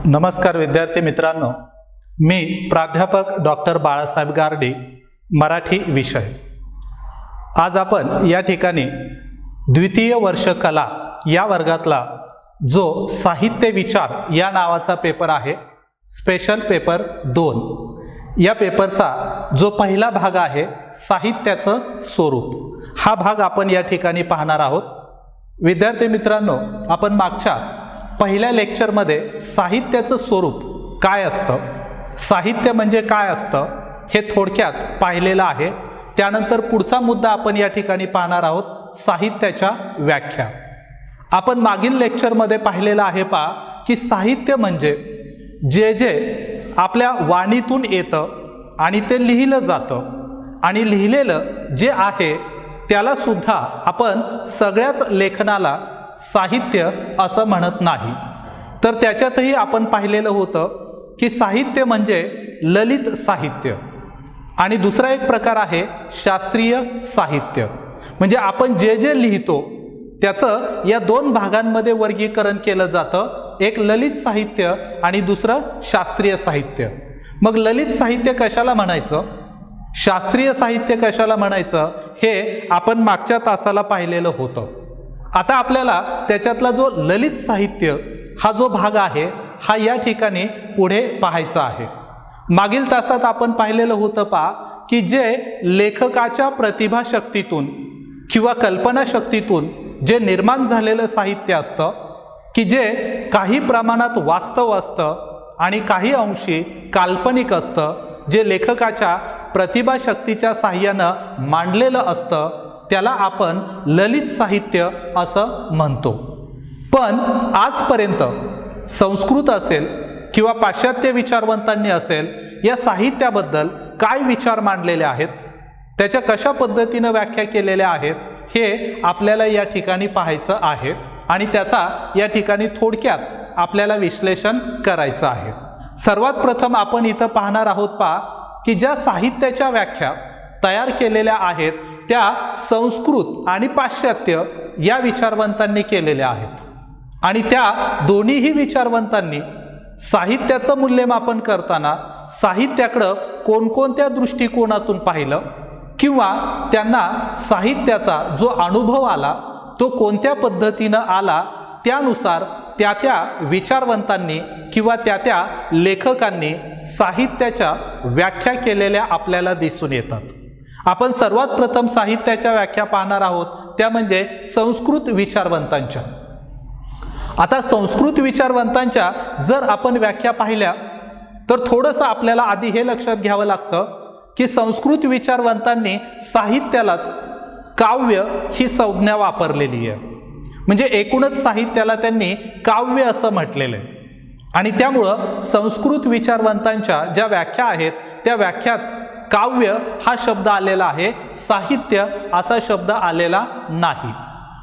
नमस्कार विद्यार्थी मित्रांनो, मी प्राध्यापक डॉक्टर बाळासाहेब गारडी, मराठी विषय। आज आपण या ठिकाणी द्वितीय वर्ष कला या वर्गातला जो साहित्य विचार या नावाचा पेपर आहे, स्पेशल पेपर 2, या पेपरचा जो पहिला भाग आहे साहित्याचं स्वरूप, हा भाग आपण या ठिकाणी पाहणार आहोत। विद्यार्थी मित्रांनो, आपण मागच्या पहिल्या लेक्चरमध्ये साहित्याचं स्वरूप काय असतं, साहित्य म्हणजे काय असतं हे थोडक्यात पाहिलेलं आहे। त्यानंतर पुढचा मुद्दा आपण या ठिकाणी पाहणार आहोत, साहित्याच्या व्याख्या। आपण मागील लेक्चरमध्ये पाहिलेलं आहे की साहित्य म्हणजे जे आपल्या वाणीतून येतं आणि ते लिहिलं जातं, आणि लिहिलेलं जे आहे त्याला सुद्धा आपण सगळ्याच लेखनाला साहित्य असं म्हणत नाही। तर त्याच्यातही आपण पाहिलेलं होतं की साहित्य म्हणजे ललित साहित्य, आणि दुसरा एक प्रकार आहे शास्त्रीय साहित्य। म्हणजे आपण जे लिहितो त्याचं या दोन भागांमध्ये वर्गीकरण केलं जातं, एक ललित साहित्य आणि दुसरं शास्त्रीय साहित्य। मग ललित साहित्य कशाला म्हणायचं, शास्त्रीय साहित्य कशाला म्हणायचं, हे आपण मागच्या तासाला पाहिलेलं होतं। आता आपल्याला त्याच्यातला जो ललित साहित्य हा जो भाग आहे हा या ठिकाणी पुढे पाहायचा आहे। मागील तासात आपण पाहिलेलं होतं की जे लेखकाच्या प्रतिभाशक्तीतून किंवा कल्पनाशक्तीतून जे निर्माण झालेलं साहित्य असतं, की जे काही प्रमाणात वास्तव असतं आणि काही अंशी काल्पनिक असतं, जे लेखकाच्या प्रतिभाशक्तीच्या साहाय्यानं मांडलेलं असतं, त्याला आपण ललित साहित्य असं म्हणतो। पण आजपर्यंत संस्कृत असेल किंवा पाश्चात्य विचारवंतांनी असेल, या साहित्याबद्दल काय विचार मांडलेले आहेत, त्याच्या कशा पद्धतीनं व्याख्या केलेल्या आहेत, हे आपल्याला या ठिकाणी पाहायचं आहे, आणि त्याचा या ठिकाणी थोडक्यात आपल्याला विश्लेषण करायचं आहे। सर्वात प्रथम आपण इथं पाहणार आहोत की ज्या साहित्याच्या व्याख्या तयार केलेल्या आहेत त्या संस्कृत आणि पाश्चात्य या विचारवंतांनी केलेल्या आहेत, आणि त्या दोन्हीही विचारवंतांनी साहित्याचं मूल्यमापन करताना साहित्याकडं कोणकोणत्या दृष्टिकोनातून पाहिलं, किंवा त्यांना साहित्याचा जो अनुभव आला तो कोणत्या पद्धतीनं आला, त्यानुसार त्या विचारवंतांनी किंवा त्या लेखकांनी साहित्याच्या व्याख्या केलेल्या आपल्याला दिसून येतात। आपण सर्वात प्रथम साहित्याच्या व्याख्या पाहणार आहोत, त्या म्हणजे संस्कृत विचारवंतांच्या। आता संस्कृत विचारवंतांच्या जर आपण व्याख्या पाहिल्या तर थोडंसं आपल्याला आधी हे लक्षात घ्यावं लागतं की संस्कृत विचारवंतांनी साहित्यालाच काव्य ही संज्ञा वापरलेली आहे। म्हणजे एकूणच साहित्याला त्यांनी काव्य असं म्हटलेलं आहे, आणि त्यामुळं संस्कृत विचारवंतांच्या ज्या व्याख्या आहेत त्या व्याख्यात काव्य हा शब्द आलेला आहे, साहित्य असा शब्द आलेला नाही।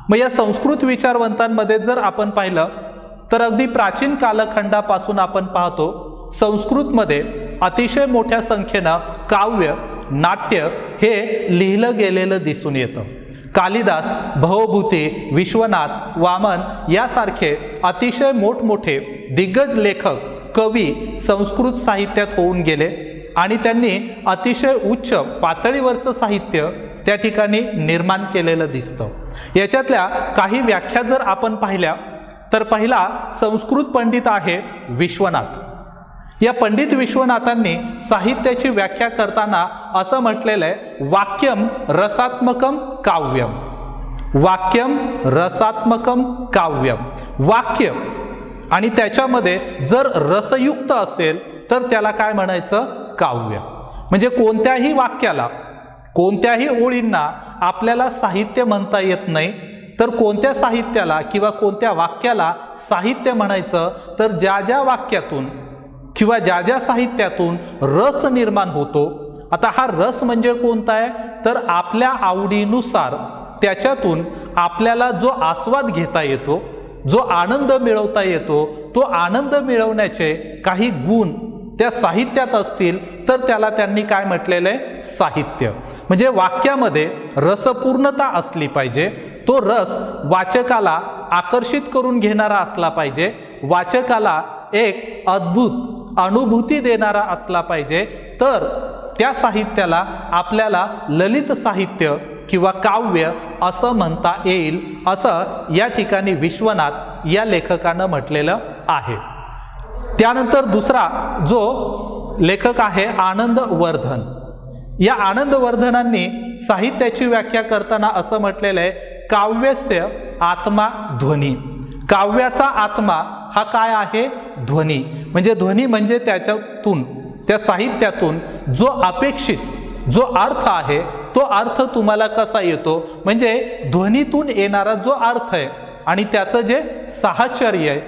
मग या संस्कृत विचारवंतांमध्ये जर आपण पाहिलं तर अगदी प्राचीन कालखंडापासून आपण पाहतो संस्कृतमध्ये अतिशय मोठ्या संख्येनं काव्य, नाट्य हे लिहिलं गेलेलं दिसून येतं। कालिदास, भवभूती, विश्वनाथ, वामन यासारखे अतिशय मोठमोठे दिग्गज लेखक, कवी संस्कृत साहित्यात होऊन गेले, आणि त्यांनी अतिशय उच्च पातळीवरचं साहित्य त्या ठिकाणी निर्माण केलेलं दिसतं। याच्यातल्या काही व्याख्या जर आपण पाहिल्या तर पहिला संस्कृत पंडित आहे विश्वनाथ। या पंडित विश्वनाथांनी साहित्याची व्याख्या करताना असं म्हटलेलं आहे, वाक्यम रसात्मकम काव्यम, वाक्यम रसात्मकम काव्यम। वाक्य आणि त्याच्यामध्ये जर रसयुक्त असेल तर त्याला काय म्हणायचं, काव्य। म्हणजे कोणत्याही वाक्याला, कोणत्याही ओळींना आपल्याला साहित्य म्हणता येत नाही, तर कोणत्या साहित्याला किंवा कोणत्या वाक्याला साहित्य म्हणायचं, तर ज्या वाक्यातून किंवा ज्या साहित्यातून रस निर्माण होतो। आता हा रस म्हणजे कोणता आहे, तर आपल्या आवडीनुसार त्याच्यातून आपल्याला जो आस्वाद घेता येतो, जो आनंद मिळवता येतो, तो आनंद मिळवण्याचे काही गुण त्या साहित्यात असतील तर त्याला त्यांनी काय म्हटलेलं आहे, साहित्य। म्हणजे वाक्यामध्ये रसपूर्णता असली पाहिजे, तो रस वाचकाला आकर्षित करून घेणारा असला पाहिजे, वाचकाला एक अद्भुत अनुभूती देणारा असला पाहिजे, तर त्या साहित्याला आपल्याला ललित साहित्य किंवा काव्य असं म्हणता येईल, असं या ठिकाणी विश्वनाथ या लेखकानं म्हटलेलं आहे. त्यानंतर दुसरा जो लेखक आहे आनंदवर्धन. या आनंदवर्धनांनी साहित्याची व्याख्या करताना असं म्हटलेलं आहे, काव्यस्य आत्मा ध्वनी. काव्याचा आत्मा हा काय आहे? ध्वनी. म्हणजे ध्वनी म्हणजे त्याच्यातून, त्या साहित्यातून जो अपेक्षित जो अर्थ आहे तो अर्थ तुम्हाला कसा येतो, म्हणजे ध्वनीतून येणारा जो अर्थ आहे आणि त्याचं जे साहचर्य आहे,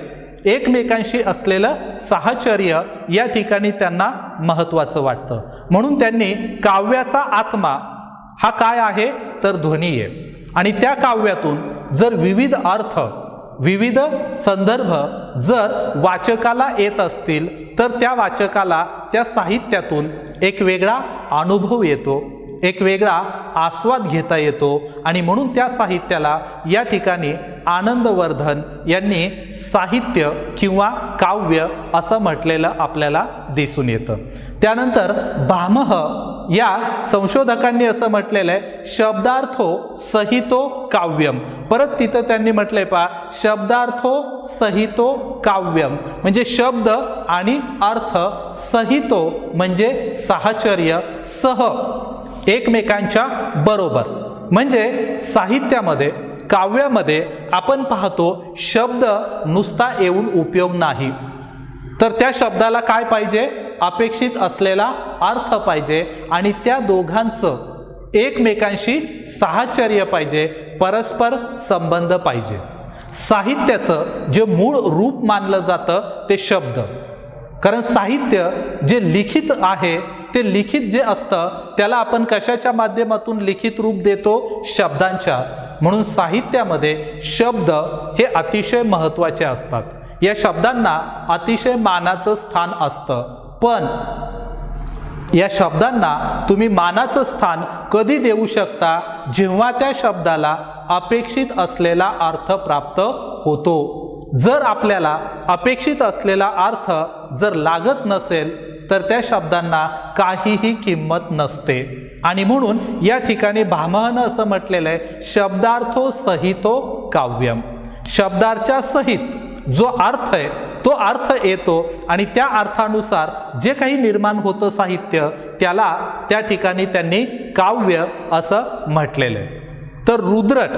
एकमेकांशी असलेलं साहचर्य या ठिकाणी त्यांना महत्त्वाचं वाटतं. म्हणून त्यांनी काव्याचा आत्मा हा काय आहे तर ध्वनी आहे. आणि त्या काव्यातून जर विविध अर्थ, विविध संदर्भ जर वाचकाला येत असतील, तर त्या वाचकाला त्या साहित्यातून एक वेगळा अनुभव येतो, एक वेगळा आस्वाद घेता येतो. आणि म्हणून त्या साहित्याला या ठिकाणी आनंदवर्धन यांनी साहित्य किंवा काव्य असं म्हटलेलं आपल्याला दिसून येतं. त्यानंतर भामह या संशोधकांनी असं म्हटलेलं आहे, शब्दार्थो सहितो काव्यम. परत तिथं त्यांनी म्हटलंय पहा, शब्दार्थो सहितो काव्यम, म्हणजे शब्द आणि अर्थ, सहितो म्हणजे साहचर्य, सह एकमेकांच्या बरोबर. म्हणजे साहित्यामध्ये, काव्यामध्ये आपण पाहतो शब्द नुसता येऊन उपयोग नाही, तर त्या शब्दाला काय पाहिजे? अपेक्षित असलेला अर्थ पाहिजे आणि त्या दोघांचं एकमेकांशी साहचर्य पाहिजे, परस्पर संबंध पाहिजे. साहित्याचं जे मूळ रूप मानलं जातं ते शब्द, कारण साहित्य जे लिखित आहे ते लिखित जे असतं त्याला आपण कशाच्या माध्यमातून लिखित रूप देतो? शब्दांच्या. म्हणून साहित्यामध्ये शब्द हे अतिशय महत्त्वाचे असतात. या शब्दांना अतिशय मानाचं स्थान असतं. पण या शब्दांना तुम्ही मानाचं स्थान कधी देऊ शकता? जेव्हा त्या शब्दाला अपेक्षित असलेला अर्थ प्राप्त होतो. जर आपल्याला अपेक्षित असलेला अर्थ जर लागत नसेल तर त्या शब्दांना काहीही किंमत नसते. आणि म्हणून या ठिकाणी भामहनं असं म्हटलेलं आहे, शब्दार्थो सहितो काव्यम. शब्दाच्या सहित जो अर्थ आहे तो अर्थ येतो आणि त्या अर्थानुसार जे काही निर्माण होतं साहित्य, त्याला त्या ठिकाणी त्यांनी काव्य असं म्हटलेलं आहे. तर रुद्रट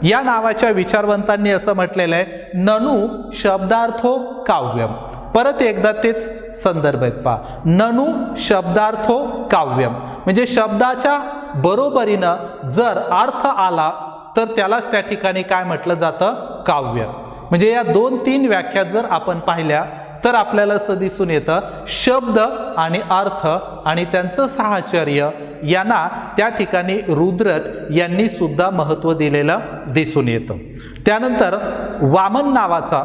या नावाच्या विचारवंतांनी असं म्हटलेलं आहे, ननु शब्दार्थो काव्यम. परत एकदा तेच संदर्भ आहेत पहा, ननु शब्दार्थो काव्यम, म्हणजे शब्दाच्या बरोबरीनं जर अर्थ आला तर त्यालाच त्या ठिकाणी काय म्हटलं जातं? काव्य. म्हणजे या 2-3 व्याख्या जर आपण पाहिल्या तर आपल्याला असं दिसून येतं, शब्द आणि अर्थ आणि त्यांचं साहचर्य यांना त्या ठिकाणी रुद्रट यांनी सुद्धा महत्त्व दिलेलं दिसून येतं. त्यानंतर वामन नावाचा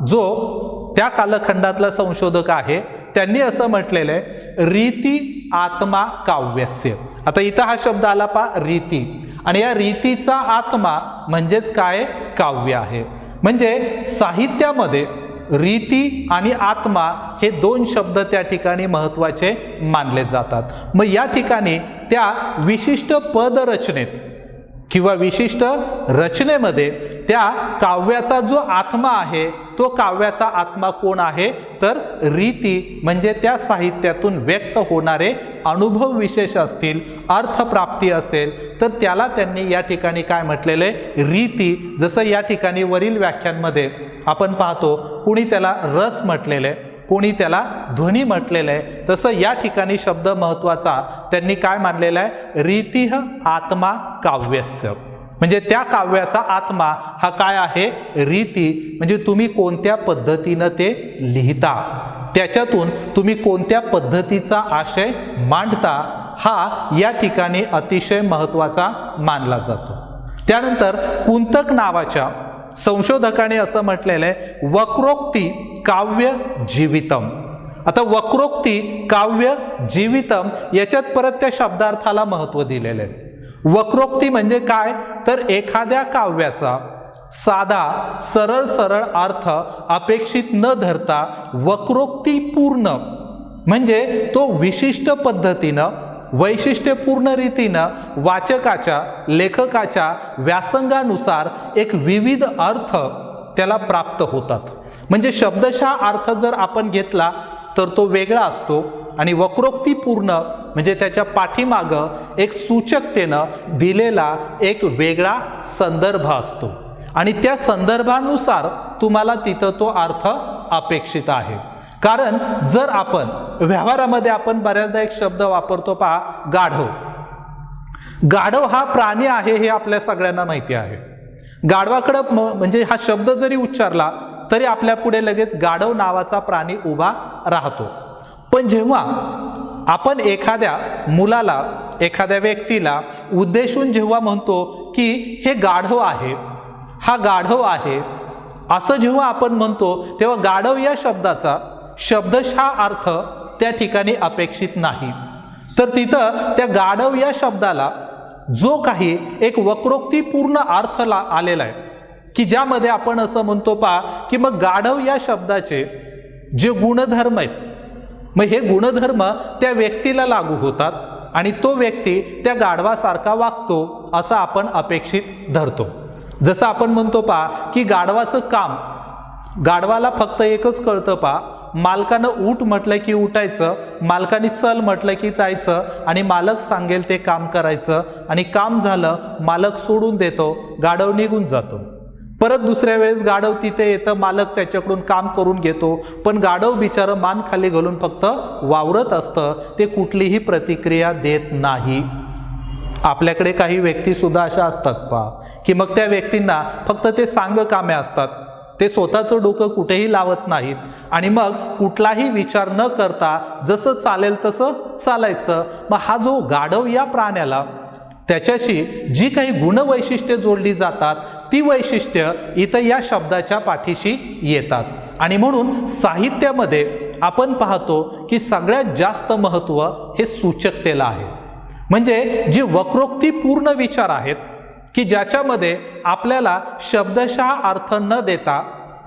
जो त्या कालखंडातला संशोधक आहे, त्यांनी असं म्हटलेलं आहे, रीती आत्मा काव्यस्य. आता इथं हा शब्द आला पहा, रीती, आणि या रीतीचा आत्मा म्हणजेच काय? काव्य आहे. म्हणजे साहित्यामध्ये रीती आणि आत्मा हे 2 शब्द त्या ठिकाणी महत्त्वाचे मानले जातात. मग या ठिकाणी त्या विशिष्ट पदरचनेत किंवा विशिष्ट रचनेमध्ये त्या काव्याचा जो आत्मा आहे तो काव्याचा आत्मा कोण आहे तर रीती, म्हणजे त्या साहित्यातून व्यक्त होणारे अनुभव विशेष असतील, अर्थप्राप्ती असेल तर त्याला त्यांनी या ठिकाणी काय म्हटलेलं आहे? रीती. जसं या ठिकाणी वरील व्याख्यांमध्ये आपण पाहतो, कुणी त्याला रस म्हटलेलं आहे, कोणी त्याला ध्वनी म्हटलेलं आहे, तसं या ठिकाणी शब्द महत्त्वाचा त्यांनी काय मानलेला आहे? रीतिह आत्मा काव्यस्य. म्हणजे त्या काव्याचा आत्मा हा काय आहे? रीती. म्हणजे तुम्ही कोणत्या पद्धतीनं ते लिहिता, त्याच्यातून तुम्ही कोणत्या पद्धतीचा आशय मांडता, हा या ठिकाणी अतिशय महत्त्वाचा मानला जातो. त्यानंतर कुंतक नावाच्या संशोधकाने असं म्हटलेलं आहे, वक्रोक्ती काव्य जीवितम. आता वक्रोक्ती काव्य जीवितम याच्यात परत त्या शब्दार्थाला महत्त्व दिलेलं आहे. वक्रोक्ती म्हणजे काय तर एखाद्या काव्याचा साधा सरळ सरळ अर्थ अपेक्षित न धरता वक्रोक्तीपूर्ण म्हणजे तो विशिष्ट पद्धतीनं वैशिष्ट्यपूर्ण रीतीनं वाचकाच्या लेखकाच्या व्यासंगानुसार एक विविध अर्थ त्याला प्राप्त होतात. म्हणजे शब्दशः अर्थ जर आपण घेतला तर तो वेगळा असतो आणि वक्रोक्तीपूर्ण म्हणजे त्याच्या पाठीमागं एक सूचकतेनं दिलेला एक वेगळा संदर्भ असतो आणि त्या संदर्भानुसार तुम्हाला तिथं तो अर्थ अपेक्षित आहे. कारण जर आपण व्यवहारामध्ये आपण बऱ्याचदा एक शब्द वापरतो पहा, गाढव. गाढव हा प्राणी आहे हे आपल्या सगळ्यांना माहिती आहे. गाढवाकडं म्हणजे हा शब्द जरी उच्चारला तरी आपल्या पुढे लगेच गाढव नावाचा प्राणी उभा राहतो. पण जेव्हा आपण एखाद्या मुलाला एखाद्या व्यक्तीला उद्देशून जेव्हा म्हणतो की हे गाढव आहे, हा गाढव आहे असं जेव्हा आपण म्हणतो तेव्हा गाढव या शब्दाचा शब्दशः अर्थ त्या ठिकाणी अपेक्षित नाही. तर तिथं त्या गाढव या शब्दाला जो काही एक वक्रोक्तीपूर्ण अर्थ आलेला आहे की ज्यामध्ये आपण असं म्हणतो पहा की मग गाढव या शब्दाचे जे गुणधर्म आहेत मग हे गुणधर्म त्या व्यक्तीला लागू होतात आणि तो व्यक्ती त्या गाढवासारखा वागतो असं आपण अपेक्षित धरतो. जसं आपण म्हणतो पहा की गाढवाचं काम, गाढवाला फक्त एकच कळतं पहा, मालकानं उठ म्हटलं की उठायचं, मालकाने चल म्हटलं की जायचं आणि मालक सांगेल ते काम करायचं आणि काम झालं मालक सोडून देतो, गाढव निघून जातो. परत दुसऱ्या वेळेस गाढव तिथे येतं, मालक त्याच्याकडून काम करून घेतो, पण गाढव बिचारं मान खाली घालून फक्त वावरत असतं, ते कुठलीही प्रतिक्रिया देत नाही. आपल्याकडे काही व्यक्ती सुद्धा अशा असतात पहा की मग त्या व्यक्तींना फक्त ते सांग कामे असतात, ते स्वतःचं डोकं कुठेही लावत नाहीत आणि मग कुठलाही विचार न करता जसं चालेल तसं चालायचं. मग हा जो गाढव या प्राण्याला त्याच्याशी जी काही गुणवैशिष्ट्ये जोडली जातात ती वैशिष्ट्य इथं या शब्दाच्या पाठीशी येतात आणि म्हणून साहित्यामध्ये आपण पाहतो की सगळ्यात जास्त महत्त्व हे सूचकतेला आहे. म्हणजे जे वक्रोक्तीपूर्ण विचार आहेत की ज्याच्यामध्ये आपल्याला शब्दशः अर्थ न देता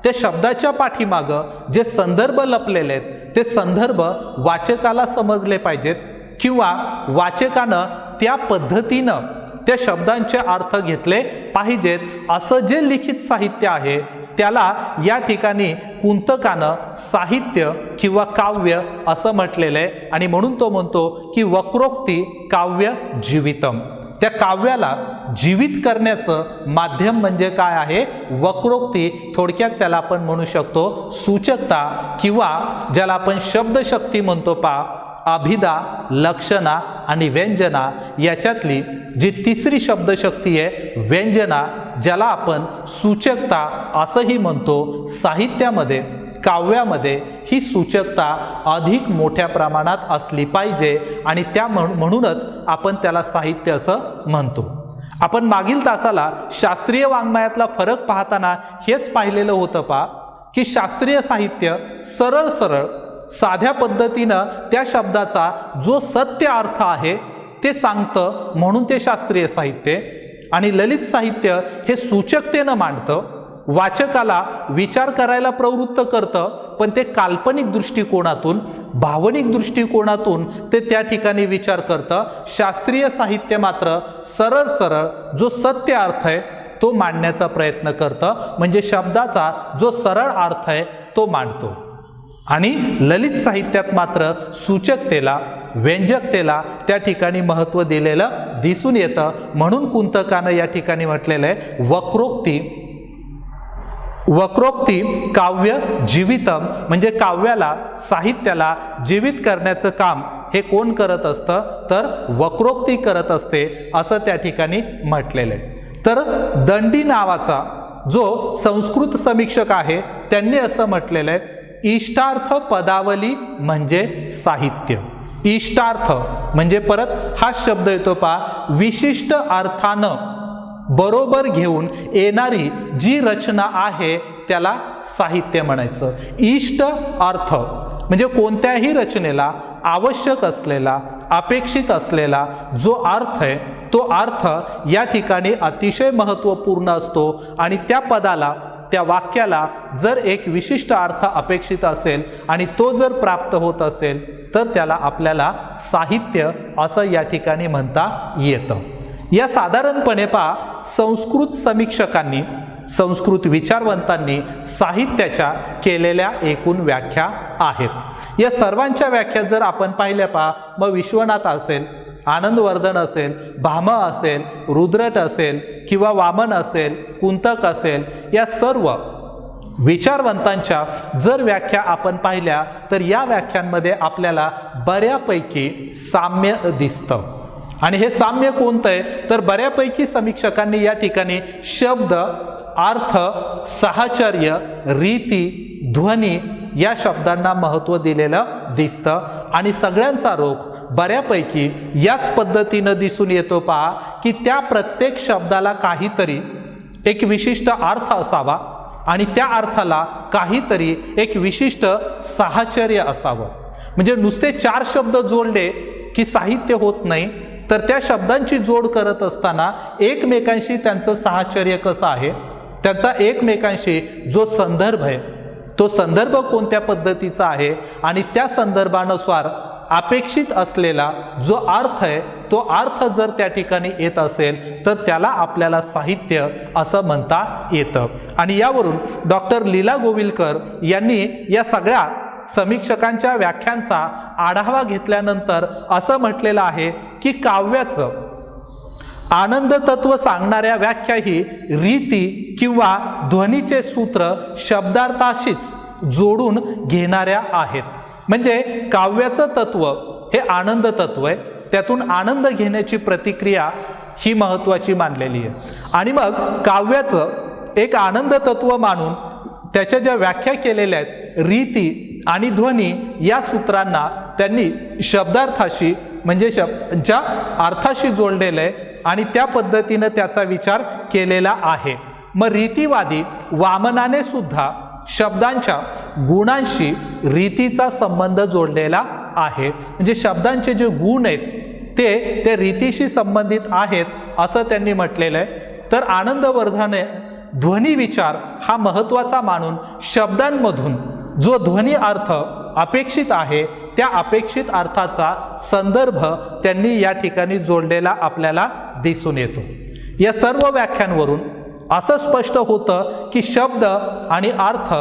त्या शब्दाच्या पाठीमागं जे संदर्भ लपलेले आहेत ते संदर्भ वाचकाला समजले पाहिजेत किंवा वाचकानं त्या पद्धतीनं त्या शब्दांचे अर्थ घेतले पाहिजेत. असं जे लिखित साहित्य आहे त्याला या ठिकाणी कुंतकानं साहित्य किंवा काव्य असं म्हटलेलं आहे आणि म्हणून तो म्हणतो की वक्रोक्ती काव्य जीवितम. त्या काव्याला जीवित करण्याचं माध्यम म्हणजे काय आहे? वक्रोक्ती. थोडक्यात त्याला आपण म्हणू शकतो सूचकता किंवा ज्याला आपण शब्दशक्ती म्हणतो पहा, अभिधा, लक्षणा आणि व्यंजना याच्यातली जी तिसरी शब्दशक्ती आहे व्यंजना, ज्याला आपण सूचकता असंही म्हणतो. साहित्यामध्ये काव्यामध्ये ही सूचकता अधिक मोठ्या प्रमाणात असली पाहिजे आणि त्या म्हणूनच आपण त्याला साहित्य असं म्हणतो. आपण मागील तासाला शास्त्रीय वाङ्मयातला फरक पाहताना हेच पाहिलेलं होतं पहा की शास्त्रीय साहित्य सरळ सरळ साध्या पद्धतीनं त्या शब्दाचा जो सत्य अर्थ आहे ते सांगतं म्हणून ते शास्त्रीय साहित्य. आणि ललित साहित्य हे सूचकतेनं मांडतं, वाचकाला विचार करायला प्रवृत्त करतं, पण ते काल्पनिक दृष्टिकोनातून भावनिक दृष्टिकोनातून ते त्या ठिकाणी विचार करतं. शास्त्रीय साहित्य मात्र सरळ सरळ जो सत्य अर्थ आहे तो मांडण्याचा प्रयत्न करतं, म्हणजे शब्दाचा जो सरळ अर्थ आहे तो मांडतो. आणि ललित साहित्यात मात्र सूचकतेला व्यंजकतेला त्या ठिकाणी महत्त्व दिलेलं दिसून येतं. म्हणून कुंतकानं या ठिकाणी म्हटलेलं आहे वक्रोक्ती काव्य जीवितम, म्हणजे काव्याला साहित्याला जीवित करण्याचं काम हे कोण करत असतं? तर वक्रोक्ती करत असते असं त्या ठिकाणी म्हटलेलं आहे. तर दंडी नावाचा जो संस्कृत समीक्षक आहे त्यांनी असं म्हटलेलं आहे, इष्टार्थ पदावली म्हणजे साहित्य. इष्टार्थ म्हणजे परत हा शब्द येतो पहा, विशिष्ट अर्थानं बरोबर घेऊन येणारी जी रचना आहे त्याला साहित्य म्हणायचं. इष्ट अर्थ म्हणजे कोणत्याही रचनेला आवश्यक असलेला, अपेक्षित असलेला जो अर्थ आहे तो अर्थ या ठिकाणी अतिशय महत्त्वपूर्ण असतो आणि त्या पदाला, त्या वाक्याला जर एक विशिष्ट अर्थ अपेक्षित असेल आणि तो जर प्राप्त होत असेल तर त्याला आपल्याला साहित्य असं या ठिकाणी म्हणता येतं. या साधारणपणे संस्कृत समीक्षकांनी, संस्कृत विचारवंतांनी साहित्याच्या केलेल्या एकूण व्याख्या आहेत. या सर्वांच्या व्याख्या जर आपण पाहिल्या मग विश्वनाथ असेल, आनंदवर्धन असेल, भाम असेल, रुद्रट असेल किंवा वामन असेल, कुंतक असेल, या सर्व विचारवंतांच्या जर व्याख्या आपण पाहिल्या तर या व्याख्यांमध्ये आपल्याला बऱ्यापैकी साम्य दिसतं. आणि हे साम्य कोणतं आहे तर बऱ्यापैकी समीक्षकांनी या ठिकाणी शब्द, अर्थ, साहचर्य, रीती, ध्वनी या शब्दांना महत्त्व दिलेलं दिसतं. आणि सगळ्यांचा रोख बऱ्यापैकी याच पद्धतीनं दिसून येतो की त्या प्रत्येक शब्दाला काहीतरी एक विशिष्ट अर्थ असावा आणि त्या अर्थाला काहीतरी एक विशिष्ट साहचर्य असावं. म्हणजे नुसते 4 शब्द जोडले की साहित्य होत नाही, तर त्या शब्दांची जोड करत असताना एकमेकांशी त्यांचं साहचर्य कसं आहे, त्यांचा एकमेकांशी जो संदर्भ आहे तो संदर्भ कोणत्या पद्धतीचा आहे आणि त्या संदर्भानुसार अपेक्षित असलेला जो अर्थ आहे तो अर्थ जर त्या ठिकाणी येत असेल तर त्याला आपल्याला साहित्य असं म्हणता येतं. आणि यावरून डॉक्टर लीला गोविलकर यांनी या सगळ्या समीक्षकांच्या व्याख्यांचा आढावा घेतल्यानंतर असं म्हटलेलं आहे की काव्याचं आनंद तत्व सांगणाऱ्या व्याख्या ही रीती किंवा ध्वनीचे सूत्र शब्दार्थाशीच जोडून घेणाऱ्या आहेत. म्हणजे काव्याचं तत्व हे आनंद तत्व आहे, त्यातून आनंद घेण्याची प्रतिक्रिया ही महत्त्वाची मानलेली आहे. आणि मग काव्याचं एक आनंद तत्व मानून त्याच्या ज्या व्याख्या केलेल्या आहेत, रीती आणि ध्वनी या सूत्रांना त्यांनी शब्दार्थाशी म्हणजे ज्या अर्थाशी जोडलेलं आहे आणि त्या पद्धतीनं त्याचा विचार केलेला आहे. मग रीतिवादी वामनाने सुद्धा शब्दांच्या गुणांशी रीतीचा संबंध जोडलेला आहे. म्हणजे शब्दांचे जे गुण आहेत ते रीतीशी संबंधित आहेत असं त्यांनी म्हटलेलं आहे. तर आनंदवर्धने ध्वनी विचार हा महत्त्वाचा मानून शब्दांमधून जो ध्वनी अर्थ अपेक्षित आहे त्या अपेक्षित अर्थाचा संदर्भ त्यांनी या ठिकाणी जोडलेला आपल्याला दिसून येतो. या सर्व व्याख्यांवरून असं स्पष्ट होतं की शब्द आणि अर्थ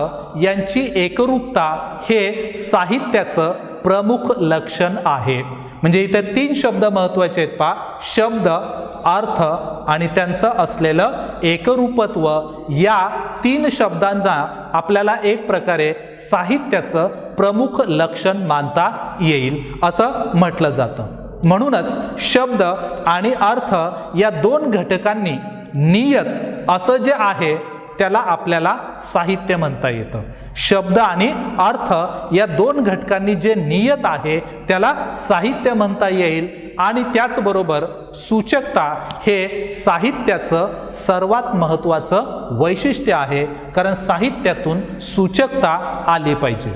यांची एकरूपता हे साहित्याचं प्रमुख लक्षण आहे. म्हणजे इथे 3 शब्द महत्त्वाचे आहेत शब्द, अर्थ आणि त्यांचं असलेलं एकरूपत्व. या 3 शब्दांना आपल्याला एक प्रकारे साहित्याचं प्रमुख लक्षण मानता येईल असं म्हटलं जातं. म्हणूनच शब्द आणि अर्थ या 2 घटकांनी नियत असं जे आहे त्याला आपल्याला साहित्य म्हणता येतं. शब्द आणि अर्थ या 2 घटकांनी जे नियत आहे त्याला साहित्य म्हणता येईल. आणि त्याचबरोबर सूचकता हे साहित्याचं सर्वात महत्त्वाचं वैशिष्ट्य आहे, कारण साहित्यातून सूचकता आली पाहिजे.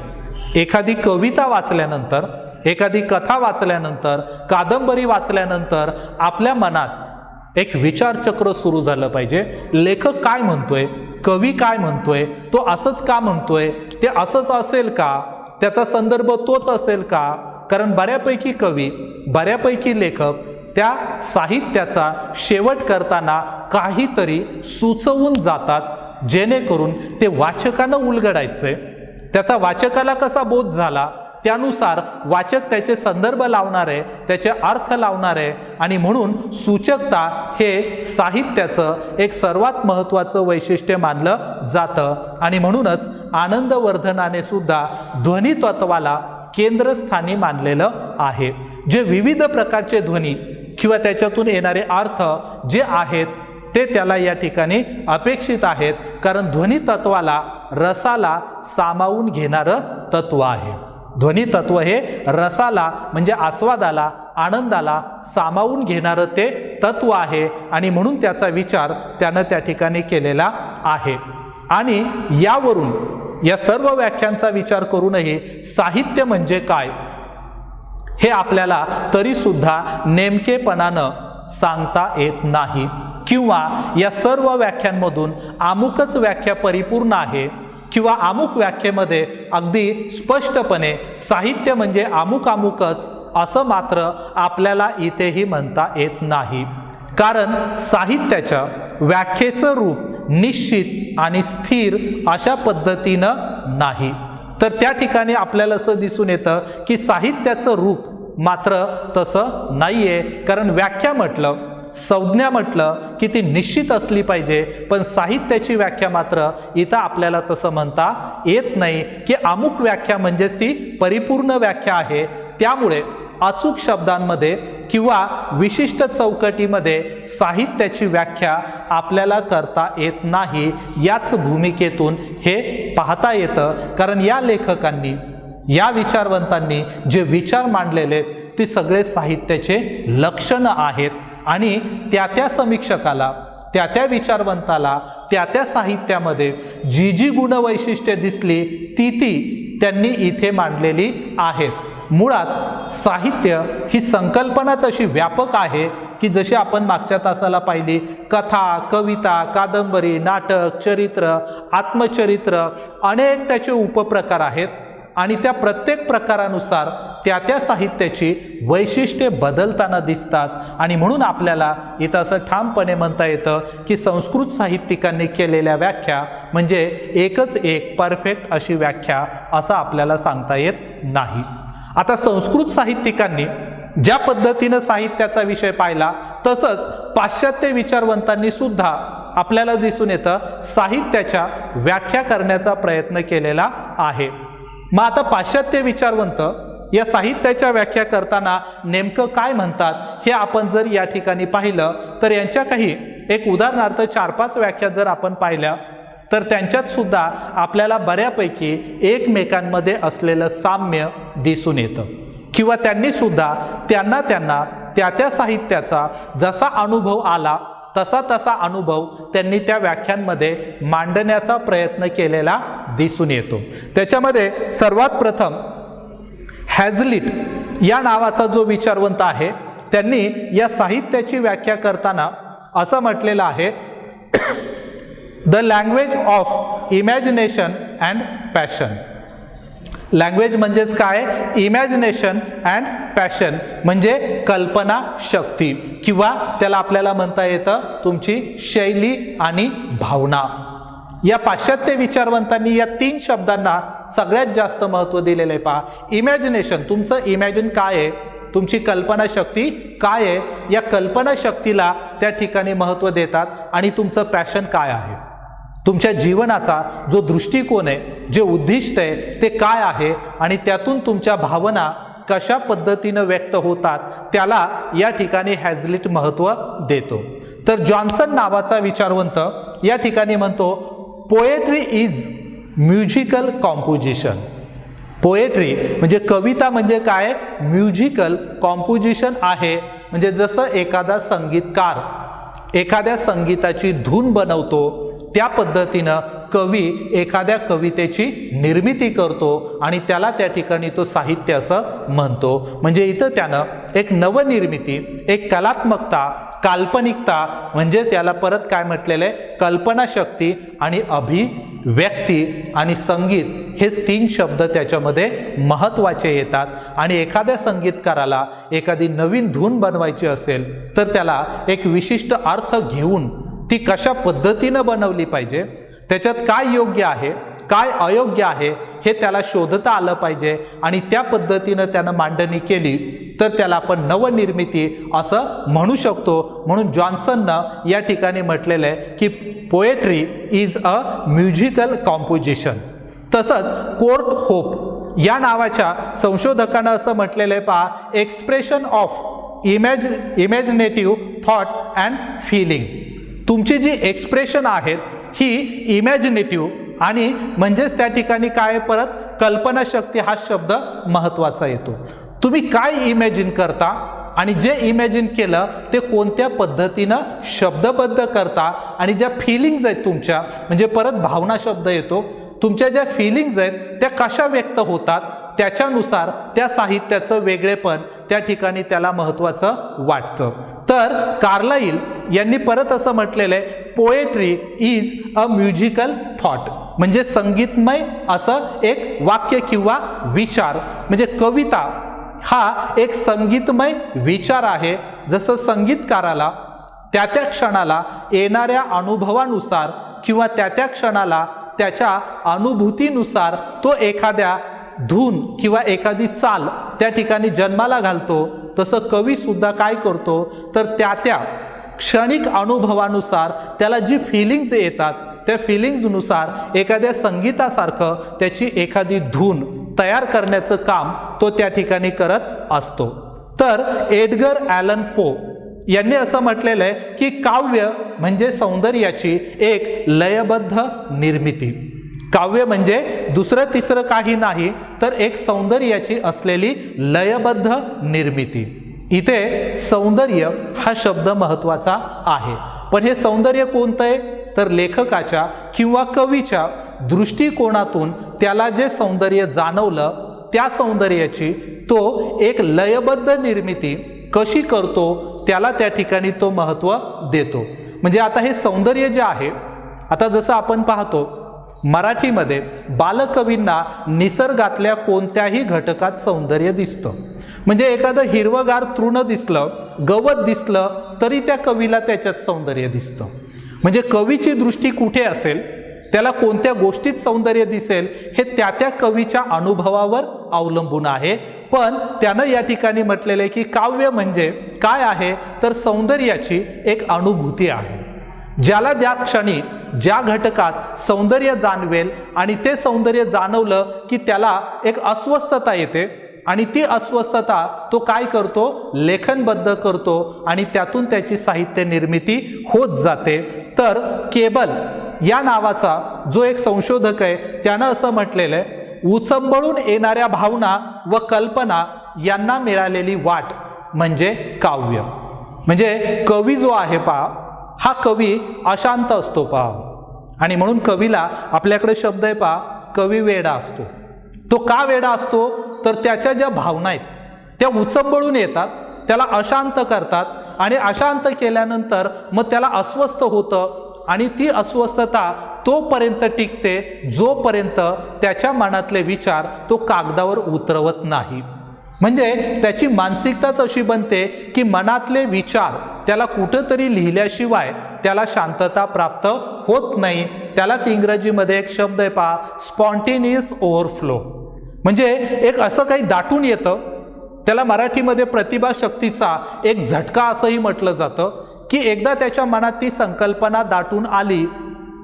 एखादी कविता वाचल्यानंतर, एखादी कथा वाचल्यानंतर, कादंबरी वाचल्यानंतर आपल्या मनात एक विचारचक्र सुरू झालं पाहिजे. लेखक काय म्हणतोय, कवी काय म्हणतोय, तो असंच का म्हणतोय, ते असंच असेल का, त्याचा संदर्भ तोच असेल का. कारण बऱ्यापैकी कवी, बऱ्यापैकी लेखक त्या साहित्याचा शेवट करताना काहीतरी सुचवून जातात जेणेकरून ते वाचकांना उलगडायचंय. त्याचा वाचकाला कसा बोध झाला त्यानुसार वाचक त्याचे संदर्भ लावणार आहे, त्याचे अर्थ लावणार आहे. आणि म्हणून सूचकता हे साहित्याचं एक सर्वात महत्त्वाचं वैशिष्ट्य मानलं जातं. आणि म्हणूनच आनंदवर्धनाने सुद्धा ध्वनी तत्वाला केंद्रस्थानी मानलेलं आहे. जे विविध प्रकारचे ध्वनी किंवा त्याच्यातून येणारे अर्थ जे आहेत ते त्याला या ठिकाणी अपेक्षित आहेत, कारण ध्वनी तत्वाला रसाला सामावून घेणारं तत्व आहे. ध्वनी तत्व हे रसाला म्हणजे आस्वादाला, आनंदाला सामावून घेणारं ते तत्व आहे. आणि म्हणून त्याचा विचार त्यानं त्या ठिकाणी केलेला आहे. आणि यावरून या सर्व व्याख्यांचा विचार करूनही साहित्य म्हणजे काय हे आपल्याला तरीसुद्धा नेमकेपणानं सांगता येत नाही, किंवा या सर्व व्याख्यांमधून अमुकच व्याख्या परिपूर्ण आहे किंवा अमुक व्याख्येमध्ये अगदी स्पष्टपणे साहित्य म्हणजे अमुक अमुकच असं मात्र आपल्याला इथेही म्हणता येत नाही. कारण साहित्याच्या व्याख्येचं रूप निश्चित आणि स्थिर अशा पद्धतीनं नाही. तर त्या ठिकाणी आपल्याला असं दिसून येतं की साहित्याचं रूप मात्र तसं नाहीये. कारण व्याख्या म्हटलं, संज्ञा म्हटलं की ती निश्चित असली पाहिजे, पण साहित्याची व्याख्या मात्र इथं आपल्याला तसं म्हणता येत नाही की अमुक व्याख्या म्हणजेच ती परिपूर्ण व्याख्या आहे. त्यामुळे अचूक शब्दांमध्ये किंवा विशिष्ट चौकटीमध्ये साहित्याची व्याख्या आपल्याला करता येत नाही. याच भूमिकेतून हे पाहता येतं. कारण या लेखकांनी, या विचारवंतांनी जे विचार मांडलेले ते सगळे साहित्याचे लक्षणं आहेत आणि त्या समीक्षकाला, त्या विचारवंताला त्या साहित्यामध्ये जी जी गुणवैशिष्ट्ये दिसली ती त्यांनी इथे मांडलेली आहेत. मुळात साहित्य ही संकल्पनाच अशी व्यापक आहे की जशी आपण मागच्या तासाला पाहिली, कथा, कविता, कादंबरी, नाटक, चरित्र, आत्मचरित्र, अनेक त्याचे उपप्रकार आहेत आणि त्या प्रत्येक प्रकारानुसार त्या साहित्याची वैशिष्ट्ये बदलताना दिसतात. आणि म्हणून आपल्याला इथं असं ठामपणे म्हणता येतं की संस्कृत साहित्यिकांनी केलेल्या व्याख्या म्हणजे एकच एक परफेक्ट अशी व्याख्या असं आपल्याला सांगता येत नाही. आता संस्कृत साहित्यिकांनी ज्या पद्धतीनं साहित्याचा विषय पाहिला तसंच पाश्चात्य विचारवंतांनी सुद्धा आपल्याला दिसून येतं साहित्याच्या व्याख्या करण्याचा प्रयत्न केलेला आहे. मग आता पाश्चात्य विचारवंत या साहित्याच्या व्याख्या करताना नेमकं काय म्हणतात हे आपण जर या ठिकाणी पाहिलं तर यांच्या काही एक उदाहरणार्थ 4-5 व्याख्या जर आपण पाहिल्या तर त्यांच्यात सुद्धा आपल्याला बऱ्यापैकी एकमेकांमध्ये असलेलं साम्य दिसून येतं, किंवा त्यांनी सुद्धा त्यांना त्या साहित्याचा जसा अनुभव आला तसा अनुभव त्यांनी त्या व्याख्यांमध्ये मांडण्याचा प्रयत्न केलेला दिसून येतो. त्याच्यामध्ये सर्वात प्रथम हॅझलिट या नावाचा जो विचारवंत आहे त्यांनी या साहित्याची व्याख्या करताना असं म्हटलेलं आहे, the language of imagination and passion. Language म्हणजेच काय? इमॅजिनेशन अँड पॅशन म्हणजे कल्पना शक्ती, किंवा त्याला आपल्याला म्हणता येतं तुमची शैली आणि भावना. या पाश्चात्य विचारवंतांनी या 3 शब्दांना सगळ्यात जास्त महत्त्व दिलेलं आहे. पहा, इमॅजिनेशन, तुमचं इमॅजिन काय आहे, तुमची कल्पना शक्ती काय आहे, या कल्पना शक्तीला त्या ठिकाणी महत्त्व देतात. आणि तुमचं पॅशन काय आहे, तुमच्या जीवनाचा जो दृष्टिकोन आहे, जे उद्दिष्ट आहे ते काय आहे आणि त्यातून तुमच्या भावना कशा पद्धतीनं व्यक्त होतात त्याला या ठिकाणी हॅझलिट महत्त्व देतो. तर जॉन्सन नावाचा विचारवंत या ठिकाणी म्हणतो, poetry is musical composition. Poetry म्हणजे कविता म्हणजे काय? म्युझिकल कॉम्पोजिशन आहे. म्हणजे जसं एखादा संगीतकार एखाद्या संगीताची धून बनवतो त्या पद्धतीनं कवी एखाद्या कवितेची निर्मिती करतो आणि त्याला त्या ठिकाणी तो साहित्य असं म्हणतो. म्हणजे इथं त्यानं एक नवनिर्मिती, एक कलात्मकता, काल्पनिकता म्हणजेच याला परत काय म्हटलेलं आहे, कल्पनाशक्ती आणि अभिव्यक्ती आणि संगीत हे 3 शब्द त्याच्यामध्ये महत्त्वाचे येतात. आणि एखाद्या संगीतकाराला एखादी नवीन धून बनवायची असेल तर त्याला एक विशिष्ट अर्थ घेऊन ती कशा पद्धतीनं बनवली पाहिजे, त्याच्यात काय योग्य आहे काय अयोग्य आहे हे त्याला शोधता आलं पाहिजे. आणि त्या पद्धतीनं त्यानं मांडणी केली तर त्याला आपण नवनिर्मिती असं म्हणू शकतो. म्हणून जॉन्सननं या ठिकाणी म्हटलेलं आहे की poetry is a musical composition. तसंच कोर्ट होप या नावाच्या संशोधकानं असं म्हटलेलं आहे, पहा, expression of imaginative thought and feeling. तुमची जी एक्सप्रेशन आहेत ही इमॅजिनेटिव्ह आणि म्हणजेच त्या ठिकाणी काय परत कल्पनाशक्ती हा शब्द महत्त्वाचा येतो. तुम्ही काय इमॅजिन करता आणि जे इमॅजिन केलं ते कोणत्या पद्धतीनं शब्दबद्ध करता आणि ज्या फिलिंग्ज आहेत तुमच्या, म्हणजे परत भावना शब्द येतो, तुमच्या ज्या फिलिंग्ज आहेत त्या कशा व्यक्त होतात त्याच्यानुसार त्या साहित्याचं वेगळेपण त्या ठिकाणी त्याला महत्त्वाचं वाटतं. तर कार्लाइल यांनी परत असं म्हटलेलं आहे, poetry is a musical thought, म्हणजे संगीतमय असं एक वाक्य किंवा विचार, म्हणजे कविता हा एक संगीतमय विचार आहे. जसं संगीतकाराला त्या त्या क्षणाला येणाऱ्या अनुभवानुसार किंवा त्या त्या क्षणाला त्याच्या अनुभूतीनुसार तो एखाद्या धून किंवा एखादी चाल त्या ठिकाणी जन्माला घालतो, तसं कवी सुद्धा काय करतो तर त्या त्या क्षणिक अनुभवानुसार त्याला जी फिलिंग्ज येतात त्या फिलिंग्जनुसार एखाद्या संगीतासारखं त्याची एखादी धून तयार करण्याचं काम तो त्या ठिकाणी करत असतो. तर एडगर ॲलन पो यांनी असं म्हटलेलं आहे की काव्य म्हणजे सौंदर्याची एक लयबद्ध निर्मिती. काव्य म्हणजे दुसरं तिसरं काही नाही तर एक सौंदर्याची असलेली लयबद्ध निर्मिती. इथे सौंदर्य हा शब्द महत्त्वाचा आहे, पण हे सौंदर्य कोणतं आहे तर लेखकाच्या किंवा कवीच्या दृष्टिकोनातून त्याला जे सौंदर्य जाणवलं त्या सौंदर्याची तो एक लयबद्ध निर्मिती कशी करतो त्याला त्या ठिकाणी तो महत्त्व देतो. म्हणजे आता हे सौंदर्य जे आहे, आता जसं आपण पाहतो मराठीमध्ये बालकवींना निसर्गातल्या कोणत्याही घटकात सौंदर्य दिसतं. म्हणजे एखादं हिरवगार तृण दिसलं, गवत दिसलं तरी त्या कवीला त्याच्यात सौंदर्य दिसतं. म्हणजे कवीची दृष्टी कुठे असेल, त्याला कोणत्या गोष्टीत सौंदर्य दिसेल हे त्या त्या कवीच्या अनुभवावर अवलंबून आहे. पण त्यानं या ठिकाणी म्हटलेलं आहे की काव्य म्हणजे काय आहे तर सौंदर्याची एक अनुभूती आहे. ज्याला ज्या क्षणी ज्या घटकात सौंदर्य जाणवेल आणि ते सौंदर्य जाणवलं की त्याला एक अस्वस्थता येते आणि ती अस्वस्थता तो काय करतो लेखनबद्ध करतो आणि त्यातून त्याची साहित्य निर्मिती होत जाते. तर केबल या नावाचा जो एक संशोधक आहे त्यानं असं म्हटलेलं आहे, उचंबळून येणाऱ्या भावना व कल्पना यांना मिळालेली वाट म्हणजे काव्य. म्हणजे कवी जो आहे पहा, हा कवी अशांत असतो पहा, आणि म्हणून कवीला आपल्याकडे शब्द आहे पहा, कवी वेडा असतो. तो का वेडा असतो तर त्याच्या ज्या भावना आहेत त्या उचंबळून येतात, त्याला अशांत करतात आणि अशांत केल्यानंतर मग त्याला अस्वस्थ होतं आणि ती अस्वस्थता तोपर्यंत टिकते जोपर्यंत त्याच्या मनातले विचार तो कागदावर उतरवत नाही. म्हणजे त्याची मानसिकताच अशी बनते की मनातले विचार त्याला कुठंतरी लिहिल्याशिवाय त्याला शांतता प्राप्त होत नाही. त्यालाच इंग्रजीमध्ये एक शब्द आहे पहा, स्पॉन्टेनियस ओव्हरफ्लो. म्हणजे एक असं काही दाटून येतं, त्याला मराठीमध्ये प्रतिभाशक्तीचा एक झटका असंही म्हटलं जातं की एकदा त्याच्या मनात ती संकल्पना दाटून आली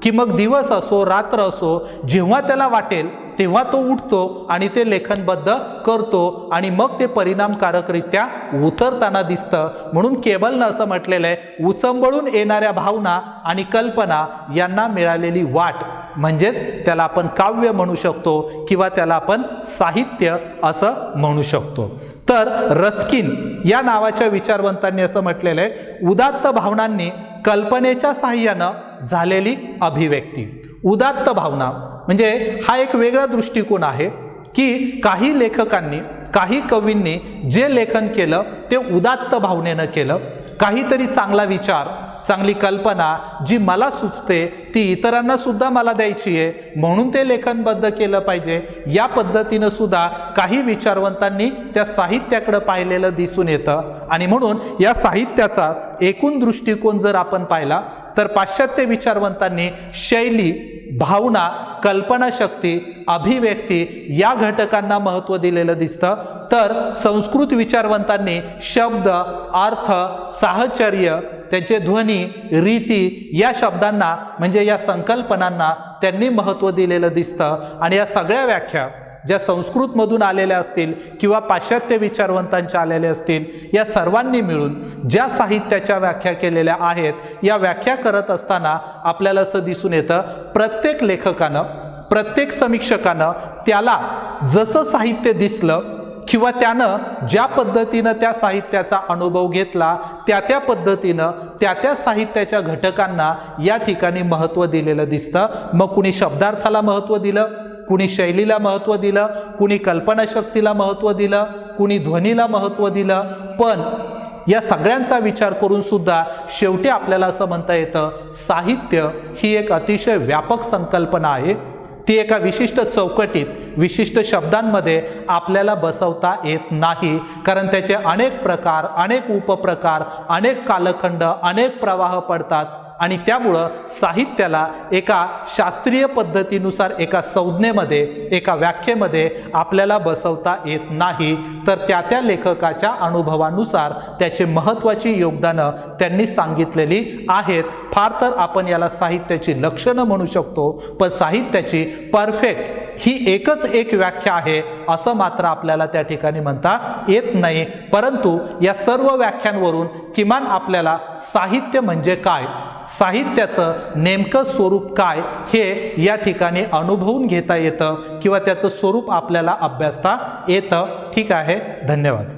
की मग दिवस असो रात्र असो जेव्हा त्याला वाटेल तेव्हा तो उठतो आणि ते लेखनबद्ध करतो आणि मग ते परिणामकारकरित्या उतरताना दिसतं. म्हणून केबलनं असं म्हटलेलं आहे, उचंबळून येणाऱ्या भावना आणि कल्पना यांना मिळालेली वाट म्हणजेच त्याला आपण काव्य म्हणू शकतो किंवा त्याला आपण साहित्य असं म्हणू शकतो. तर रस्किन या नावाच्या विचारवंतांनी असं म्हटलेलं आहे, उदात्त भावनांनी कल्पनेच्या साहाय्यानं झालेली अभिव्यक्ती. उदात्त भावना म्हणजे हा एक वेगळा दृष्टिकोन आहे की काही लेखकांनी काही कवींनी जे लेखन केलं ते उदात्त भावनेनं केलं. काहीतरी चांगला विचार चांगली कल्पना जी मला सुचते ती इतरांना सुद्धा मला द्यायची आहे म्हणून ते लेखनबद्ध केलं पाहिजे. या पद्धतीनं सुद्धा काही विचारवंतांनी त्या साहित्याकडे पाहिलेलं दिसून येतं. आणि म्हणून या साहित्याचा एकूण दृष्टिकोन जर आपण पाहिला तर पाश्चात्य विचारवंतांनी शैली, भावना, कल्पनाशक्ती, अभिव्यक्ती या घटकांना महत्त्व दिलेलं दिसतं. तर संस्कृत विचारवंतांनी शब्द, अर्थ, साहचर्य, त्यांचे ध्वनी, रीती या शब्दांना म्हणजे या संकल्पनांना त्यांनी महत्त्व दिलेलं दिसतं. आणि या सगळ्या व्याख्या ज्या संस्कृतमधून आलेल्या असतील किंवा पाश्चात्य विचारवंतांच्या आलेल्या असतील, या सर्वांनी मिळून ज्या साहित्याच्या व्याख्या केलेल्या आहेत या व्याख्या करत असताना आपल्याला असं दिसून येतं प्रत्येक लेखकानं, प्रत्येक समीक्षकानं त्याला जसं साहित्य दिसलं किंवा त्यानं ज्या पद्धतीनं त्या साहित्याचा अनुभव घेतला त्या त्या पद्धतीनं त्या त्या साहित्याच्या घटकांना या ठिकाणी महत्त्व दिलेलं दिसतं. मग कुणी शब्दार्थाला महत्त्व दिलं कुणी शैलीला महत्त्व दिलं, कुणी कल्पनाशक्तीला महत्त्व दिलं, कुणी ध्वनीला महत्त्व दिलं, पण या सगळ्यांचा विचार करून सुद्धा शेवटी आपल्याला असं म्हणता येतं, साहित्य ही एक अतिशय व्यापक संकल्पना आहे. ती एका विशिष्ट चौकटीत विशिष्ट शब्दांमध्ये आपल्याला बसवता येत नाही, कारण त्याचे अनेक प्रकार, अनेक उपप्रकार, अनेक कालखंड, अनेक प्रवाह पडतात आणि त्यामुळं साहित्याला एका शास्त्रीय पद्धतीनुसार एका संज्ञेमध्ये, एका व्याख्येमध्ये आपल्याला बसवता येत नाही. तर त्या लेखकाच्या अनुभवानुसार त्याचे महत्त्वाची योगदानं त्यांनी सांगितलेली आहेत. फार तर आपण याला साहित्याची लक्षणं म्हणू शकतो, पण साहित्याची परफेक्ट ही एकच एक व्याख्या आहे असं मात्र आपल्याला त्या ठिकाणी म्हणता येत नाही. परंतु या सर्व व्याख्यांवरून किमान आपल्याला साहित्य म्हणजे काय, साहित्याचं नेमकं स्वरूप काय हे या ठिकाणी अनुभवून घेता येतं किंवा त्याचं स्वरूप आपल्याला अभ्यासता येतं. ठीक आहे, धन्यवाद.